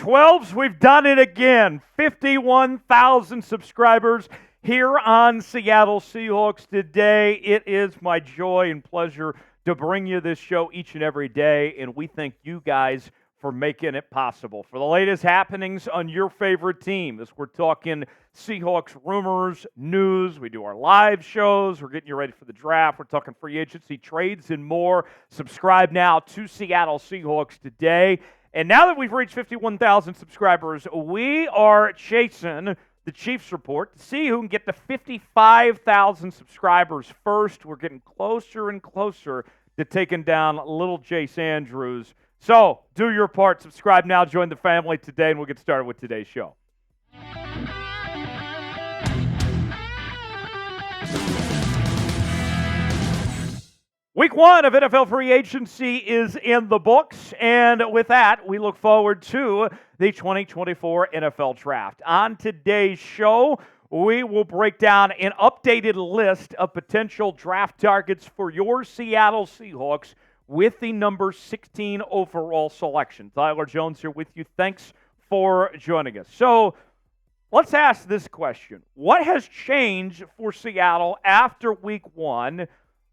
12s, we've done it again. 51,000 subscribers here on Seattle Seahawks Today. It is my joy and pleasure to bring you this show each and every day, and we thank you guys for making it possible. For the latest happenings on your favorite team, as we're talking Seahawks rumors, news, we do our live shows, we're getting you ready for the draft, we're talking free agency, trades, and more. Subscribe now to Seattle Seahawks Today. And now that we've reached 51,000 subscribers, we are chasing the Chiefs report to see who can get to 55,000 subscribers first. We're getting closer and closer to taking down little Jace Andrews. So do your part. Subscribe now. Join the family today, and we'll get started with today's show. Week one of NFL free agency is in the books, and with that, we look forward to the 2024 NFL Draft. On today's show, we will break down an updated list of potential draft targets for your Seattle Seahawks with the number 16 overall selection. Tyler Jones here with you. Thanks for joining us. So let's ask this question. What has changed for Seattle after week one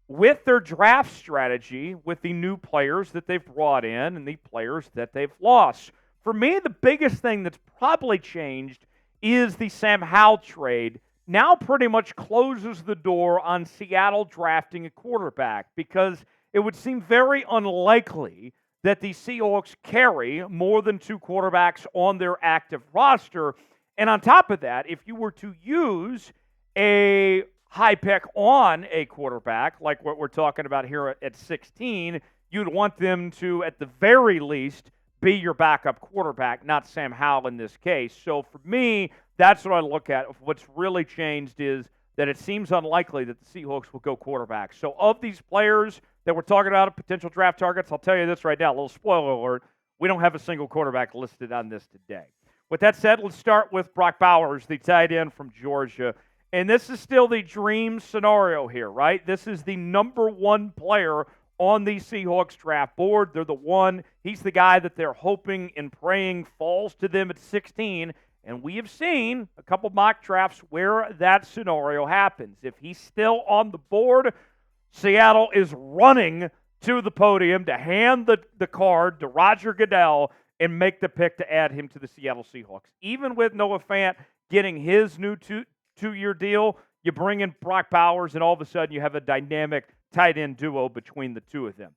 with their draft strategy, with the new players that they've brought in and the players that they've lost? For me, the biggest thing that's probably changed is the Sam Howell trade now pretty much closes the door on Seattle drafting a quarterback, because it would seem very unlikely that the Seahawks carry more than two quarterbacks on their active roster. And on top of that, if you were to use a high pick on a quarterback, like what we're talking about here at 16, you'd want them to, at the very least, be your backup quarterback, not Sam Howell in this case. So for me, that's what I look at. What's really changed is that it seems unlikely that the Seahawks will go quarterback. So of these players that we're talking about, potential draft targets, I'll tell you this right now, a little spoiler alert, we don't have a single quarterback listed on this today. With that said, let's start with Brock Bowers, the tight end from Georgia. And this is still the dream scenario here, right? This is the number one player on the Seahawks draft board. They're the one. He's the guy that they're hoping and praying falls to them at 16. And we have seen a couple mock drafts where that scenario happens. If he's still on the board, Seattle is running to the podium to hand the card to Roger Goodell and make the pick to add him to the Seattle Seahawks. Even with Noah Fant getting his new two-year deal, you bring in Brock Bowers, and all of a sudden you have a dynamic tight end duo between the two of them.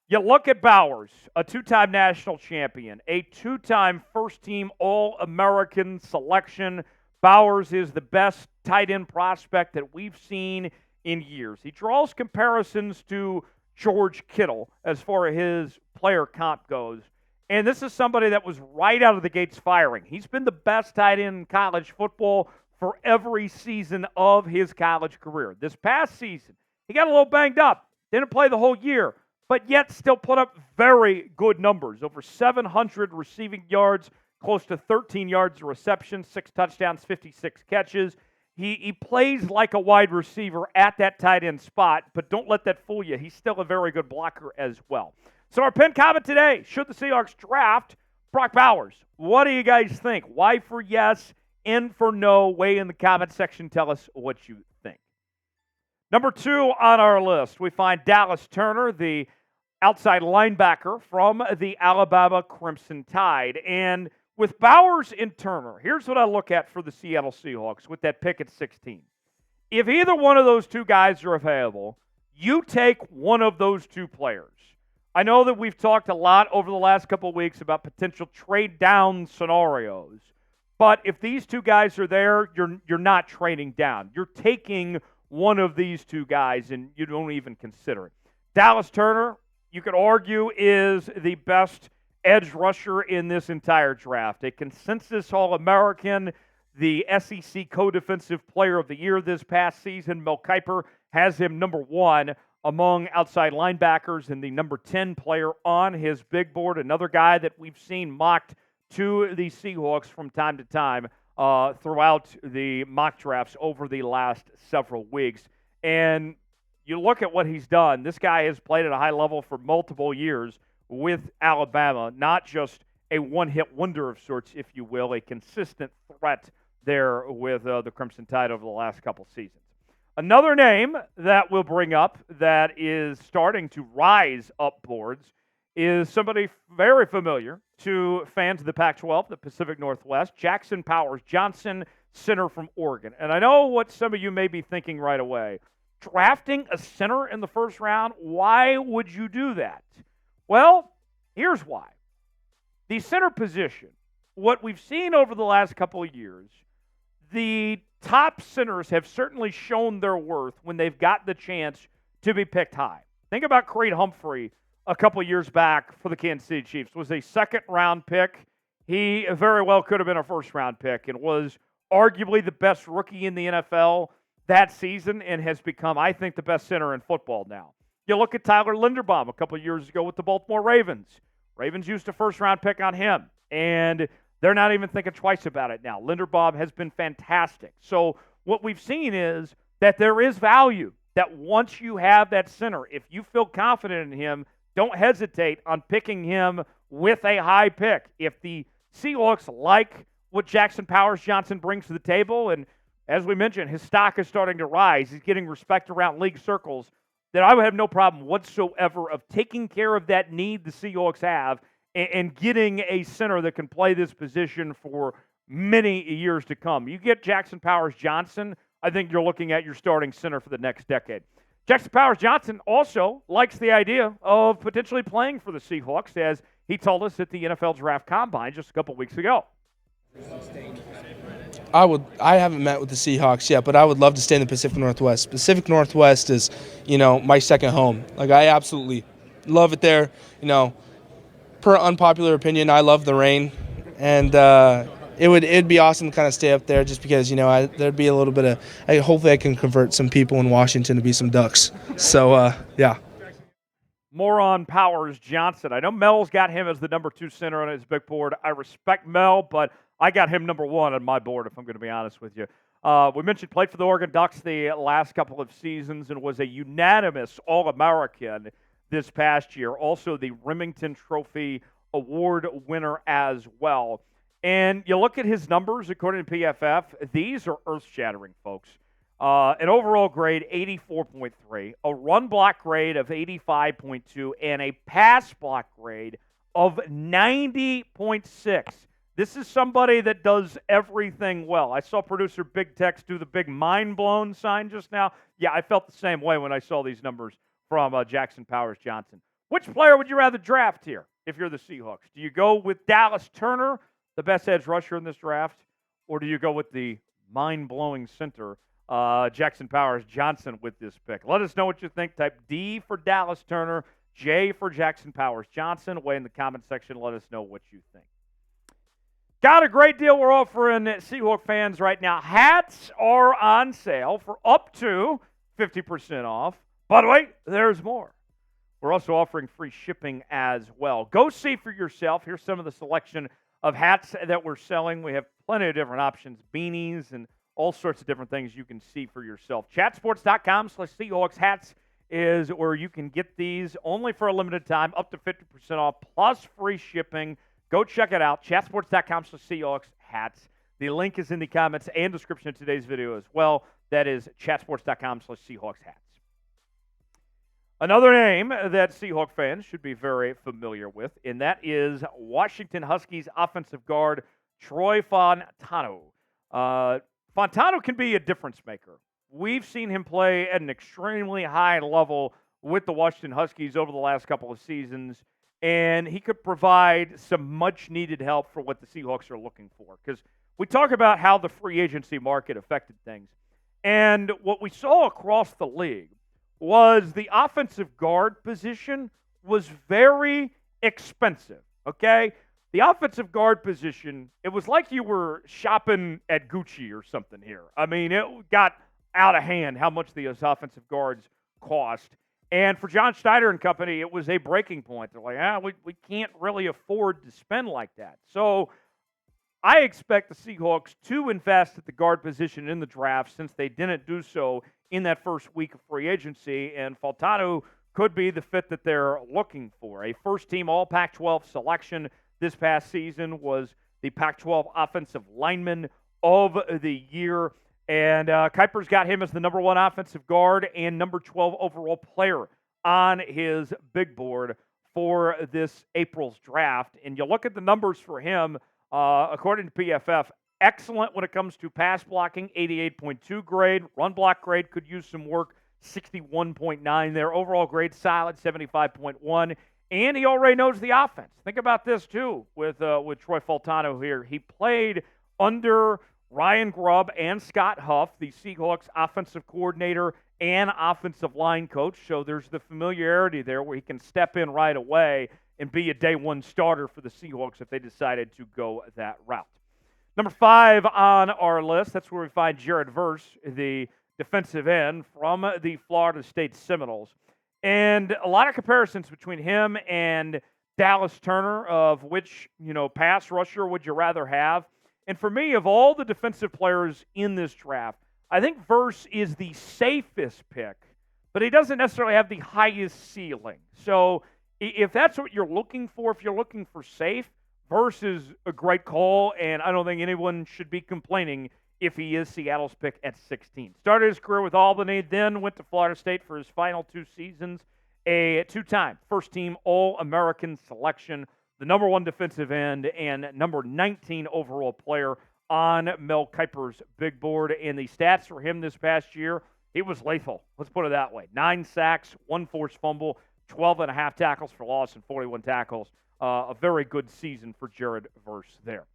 You look at Bowers, a two-time national champion, a two-time first-team All-American selection. Bowers is the best tight end prospect that we've seen in years. He draws comparisons to George Kittle as far as his player comp goes. And this is somebody that was right out of the gates firing. He's been the best tight end in college football for every season of his college career. This past season, he got a little banged up, didn't play the whole year, but yet still put up very good numbers. Over 700 receiving yards, close to 13 yards of reception, 6 touchdowns, 56 catches. He plays like a wide receiver at that tight end spot, but don't let that fool you. He's still a very good blocker as well. So our pinned comment today, should the Seahawks draft Brock Bowers? What do you guys think? Y for yes, N for no. Weigh in the comment section. Tell us what you think. Number 2 on our list, we find Dallas Turner, the outside linebacker from the Alabama Crimson Tide. And with Bowers and Turner, here's what I look at for the Seattle Seahawks with that pick at 16. If either one of those two guys are available, you take one of those two players. I know that we've talked a lot over the last couple of weeks about potential trade down scenarios, but if these two guys are there, you're not trading down. You're taking one of these two guys, and you don't even consider it. Dallas Turner, you could argue, is the best edge rusher in this entire draft. A consensus All-American, the SEC Co-Defensive Player of the Year this past season. Mel Kiper has him number 1 among outside linebackers and the number 10 player on his big board. Another guy that we've seen mocked to the Seahawks from time to time throughout the mock drafts over the last several weeks. And you look at what he's done. This guy has played at a high level for multiple years with Alabama, not just a one-hit wonder of sorts, if you will, a consistent threat there with the Crimson Tide over the last couple seasons. Another name that we'll bring up that is starting to rise up boards is somebody very familiar to fans of the Pac-12, the Pacific Northwest, Jackson Powers Johnson, center from Oregon. And I know what some of you may be thinking right away. Drafting a center in the first round, why would you do that? Well, here's why. The center position, what we've seen over the last couple of years, the top centers have certainly shown their worth when they've got the chance to be picked high. Think about Creed Humphrey a couple of years back for the Kansas City Chiefs. Was a second-round pick. He very well could have been a first-round pick and was arguably the best rookie in the NFL that season and has become, I think, the best center in football now. You look at Tyler Linderbaum a couple of years ago with the Baltimore Ravens. Ravens used a first-round pick on him, and they're not even thinking twice about it now. Linderbaum has been fantastic. So what we've seen is that there is value, that once you have that center, if you feel confident in him, don't hesitate on picking him with a high pick. If the Seahawks like what Jackson Powers Johnson brings to the table, and as we mentioned, his stock is starting to rise, he's getting respect around league circles, then I would have no problem whatsoever of taking care of that need the Seahawks have and getting a center that can play this position for many years to come. You get Jackson Powers Johnson, I think you're looking at your starting center for the next decade. Jackson Powers Johnson also likes the idea of potentially playing for the Seahawks, as he told us at the NFL Draft Combine just a couple weeks ago. I haven't met with the Seahawks yet, but I would love to stay in the Pacific Northwest. Pacific Northwest is, my second home. Like, I absolutely love it there. Per unpopular opinion, I love the rain, and it'd be awesome to kind of stay up there just because, there'd be a little bit of, hopefully I can convert some people in Washington to be some Ducks. So, yeah. More on Powers Johnson. I know Mel's got him as the number 2 center on his big board. I respect Mel, but I got him number 1 on my board, if I'm going to be honest with you. We mentioned played for the Oregon Ducks the last couple of seasons and was a unanimous All-American this past year. Also the Remington Trophy Award winner as well. And you look at his numbers, according to PFF, these are earth-shattering, folks. An overall grade, 84.3, a run block grade of 85.2, and a pass block grade of 90.6. This is somebody that does everything well. I saw producer Big Tex do the big mind-blown sign just now. Yeah, I felt the same way when I saw these numbers from Jackson Powers Johnson. Which player would you rather draft here if you're the Seahawks? Do you go with Dallas Turner, the best edge rusher in this draft, or do you go with the mind-blowing center, Jackson Powers Johnson, with this pick? Let us know what you think. Type D for Dallas Turner, J for Jackson Powers Johnson. Way in the comment section, let us know what you think. Got a great deal we're offering Seahawk fans right now. Hats are on sale for up to 50% off. By the way, there's more. We're also offering free shipping as well. Go see for yourself. Here's some of the selection of hats that we're selling. We have plenty of different options, beanies, and all sorts of different things you can see for yourself. Chatsports.com/Seahawks hats is where you can get these only for a limited time, up to 50% off, plus free shipping. Go check it out, chatsports.com/Seahawks hats. The link is in the comments and description of today's video as well. That is chatsports.com/Seahawks hats. Another name that Seahawk fans should be very familiar with, and that is Washington Huskies offensive guard Troy Fautanu. Fautanu can be a difference maker. We've seen him play at an extremely high level with the Washington Huskies over the last couple of seasons, and he could provide some much-needed help for what the Seahawks are looking for. Because we talk about how the free agency market affected things, and what we saw across the league was the offensive guard position was very expensive, okay? The offensive guard position, it was like you were shopping at Gucci or something here. I mean, it got out of hand how much these offensive guards cost. And for John Schneider and company, it was a breaking point. They're like, we can't really afford to spend like that. So I expect the Seahawks to invest at the guard position in the draft since they didn't do so in that first week of free agency, and Fautanu could be the fit that they're looking for. A first-team All-Pac-12 selection this past season, was the Pac-12 Offensive Lineman of the Year. And Kiper's got him as the number 1 offensive guard and number 12 overall player on his big board for this April's draft. And you look at the numbers for him, according to PFF, excellent when it comes to pass blocking, 88.2 grade. Run block grade could use some work, 61.9 there. Overall grade solid, 75.1. And he already knows the offense. Think about this, too, with Troy Fautanu here. He played under Ryan Grubb and Scott Huff, the Seahawks offensive coordinator and offensive line coach. So there's the familiarity there where he can step in right away and be a day one starter for the Seahawks if they decided to go that route. Number 5 on our list, that's where we find Jer'Zhan, the defensive end from the Florida State Seminoles. And a lot of comparisons between him and Dallas Turner of which, pass rusher would you rather have. And for me, of all the defensive players in this draft, I think Verse is the safest pick, but he doesn't necessarily have the highest ceiling. So if that's what you're looking for, if you're looking for safe, Verse is a great call, and I don't think anyone should be complaining if he is Seattle's pick at 16. Started his career with Albany, then went to Florida State for his final 2 seasons. A 2-time first-team All-American selection, the number 1 defensive end, and number 19 overall player on Mel Kiper's big board. And the stats for him this past year, he was lethal. Let's put it that way. 9 sacks, 1 forced fumble, 12.5 tackles for loss, and 41 tackles. A very good season for Jared Verse there.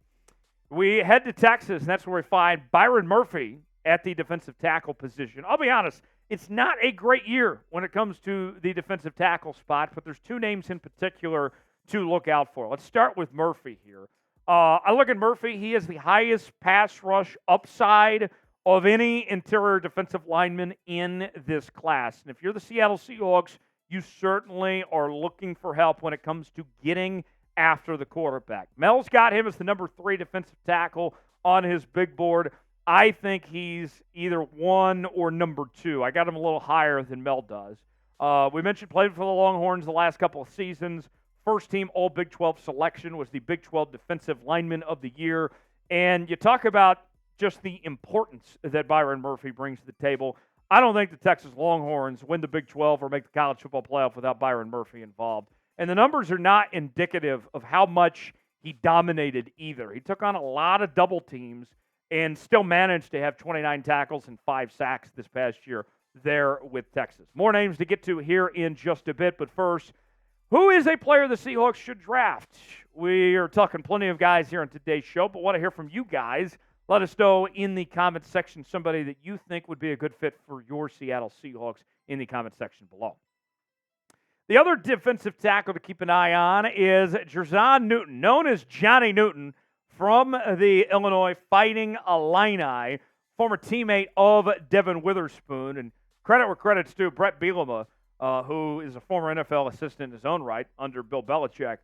We head to Texas, and that's where we find Byron Murphy at the defensive tackle position. I'll be honest, it's not a great year when it comes to the defensive tackle spot, but there's 2 names in particular to look out for. Let's start with Murphy here. I look at Murphy. He has the highest pass rush upside of any interior defensive lineman in this class. And if you're the Seattle Seahawks, you certainly are looking for help when it comes to getting after the quarterback. Mel's got him as the number 3 defensive tackle on his big board. I think he's either 1 or number 2. I got him a little higher than Mel does. We mentioned played for the Longhorns the last couple of seasons. First team All Big 12 selection, was the Big 12 Defensive Lineman of the Year. And you talk about just the importance that Byron Murphy brings to the table. I don't think the Texas Longhorns win the Big 12 or make the college football playoff without Byron Murphy involved. And the numbers are not indicative of how much he dominated either. He took on a lot of double teams and still managed to have 29 tackles and 5 sacks this past year there with Texas. More names to get to here in just a bit, but first, who is a player the Seahawks should draft? We are talking plenty of guys here on today's show, but want to hear from you guys. Let us know in the comments section somebody that you think would be a good fit for your Seattle Seahawks in the comment section below. The other defensive tackle to keep an eye on is Jer'Zhan Newton, known as Johnny Newton, from the Illinois Fighting Illini, former teammate of Devin Witherspoon. And credit where credit's due, Brett Bielema, who is a former NFL assistant in his own right under Bill Belichick,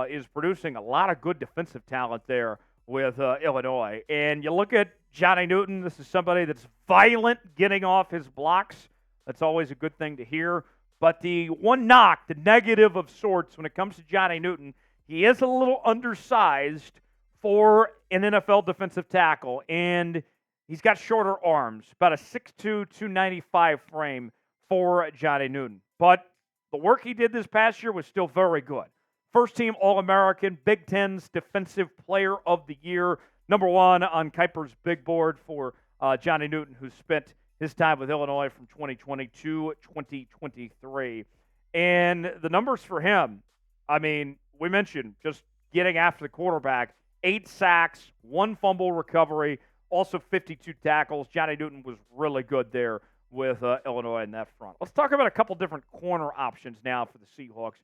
is producing a lot of good defensive talent there with Illinois. And you look at Johnny Newton, this is somebody that's violent getting off his blocks. That's always a good thing to hear. But the one knock, the negative of sorts when it comes to Johnny Newton, he is a little undersized for an NFL defensive tackle, and he's got shorter arms, about a 6'2", 295 frame for Johnny Newton. But the work he did this past year was still very good. First team All-American, Big Ten's Defensive Player of the Year, number 1 on Kiper's big board for Johnny Newton, who spent his time with Illinois from 2020 to 2023. And the numbers for him, I mean, we mentioned just getting after the quarterback, 8 sacks, 1 fumble recovery, also 52 tackles. Johnny Newton was really good there with Illinois in that front. Let's talk about a couple different corner options now for the Seahawks.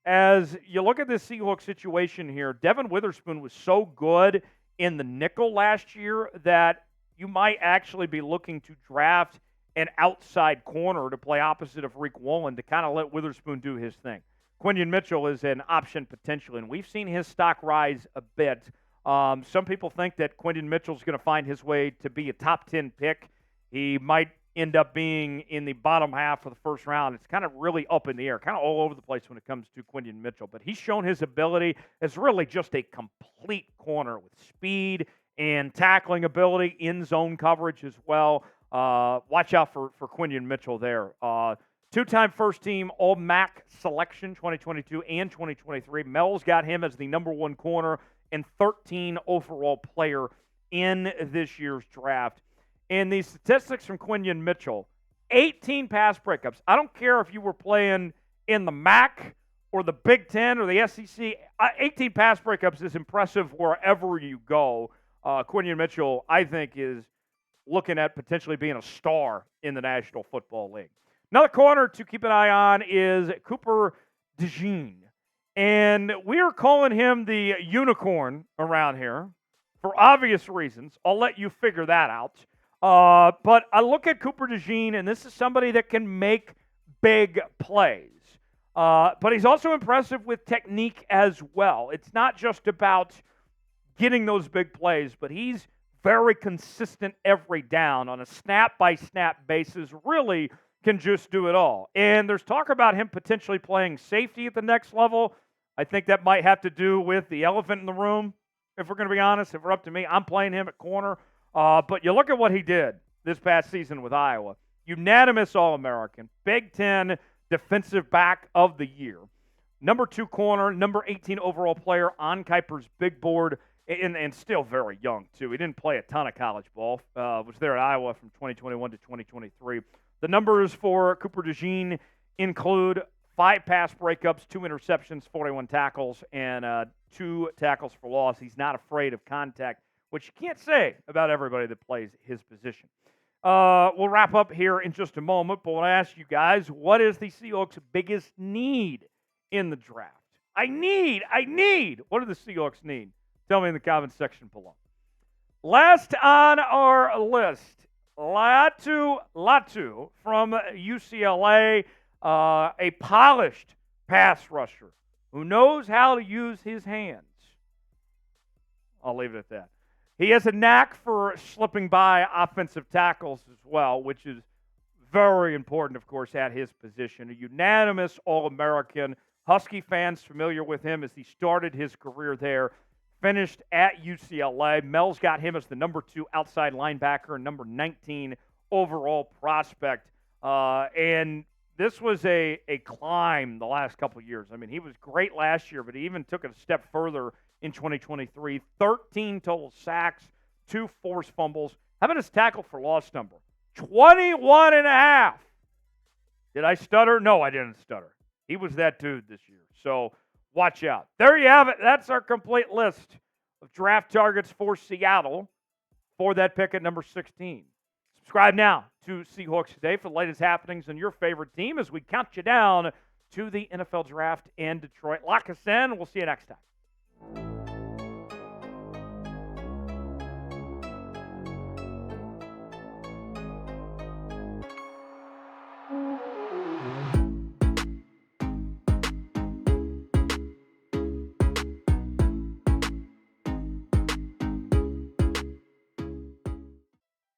As you look at this Seahawks situation here, Devin Witherspoon was so good in the nickel last year that you might actually be looking to draft an outside corner to play opposite of Reek Wallen to kind of let Witherspoon do his thing. Quinyon Mitchell is an option potentially, and we've seen his stock rise a bit. Some people think that Quinyon Mitchell is going to find his way to be a top 10 pick. He might end up being in the bottom half of the first round. It's kind of really up in the air, kind of all over the place when it comes to Quinyon Mitchell. But he's shown his ability as really just a complete corner with speed and tackling ability, in zone coverage as well. Watch out for Quinyon Mitchell there. Two-time first-team All-MAC selection, 2022 and 2023. Mel's got him as the number one corner and 13 overall player in this year's draft. And the statistics from Quinyon Mitchell, 18 pass breakups. I don't care if you were playing in the MAC or the Big Ten or the SEC. 18 pass breakups is impressive wherever you go. Quinyon Mitchell, I think, is looking at potentially being a star in the National Football League. Another corner to keep an eye on is Kiper DeJean. And we are calling him the unicorn around here for obvious reasons. I'll let you figure that out. But I look at Kiper DeJean, and this is somebody that can make big plays. But he's also impressive with technique as well. It's not just about getting those big plays, but he's very consistent every down on a snap-by-snap basis, really can just do it all. And there's talk about him potentially playing safety at the next level. I think that might have to do with the elephant in the room, if we're going to be honest. If we're up to me, I'm playing him at corner. But you look at what he did this past season with Iowa. Unanimous All-American, Big Ten Defensive Back of the Year. Number 2 corner, number 18 overall player on Kiper's big board, and still very young, too. He didn't play a ton of college ball. Was there at Iowa from 2021 to 2023. The numbers for Kiper DeJean include 5 pass breakups, 2 interceptions, 41 tackles, and 2 tackles for loss. He's not afraid of contact, which you can't say about everybody that plays his position. We'll wrap up here in just a moment, but I want to ask you guys, what is the Seahawks' biggest need in the draft? I need. What do the Seahawks need? Tell me in the comments section below. Last on our list, Latu from UCLA, a polished pass rusher who knows how to use his hands. I'll leave it at that. He has a knack for slipping by offensive tackles as well, which is very important, of course, at his position. A unanimous All-American. Husky fans familiar with him as he started his career there, finished at UCLA. Mel's got him as the number 2 outside linebacker and number 19 overall prospect. And this was a climb the last couple of years. I mean, he was great last year, but he even took it a step further in 2023. 13 total sacks, 2 forced fumbles. How about his tackle for loss number? 21 and a half. Did I stutter? No, I didn't stutter. He was that dude this year. So watch out. There you have it. That's our complete list of draft targets for Seattle for that pick at number 16. Subscribe now to Seahawks Today for the latest happenings on your favorite team as we count you down to the NFL Draft in Detroit. Lock us in. We'll see you next time.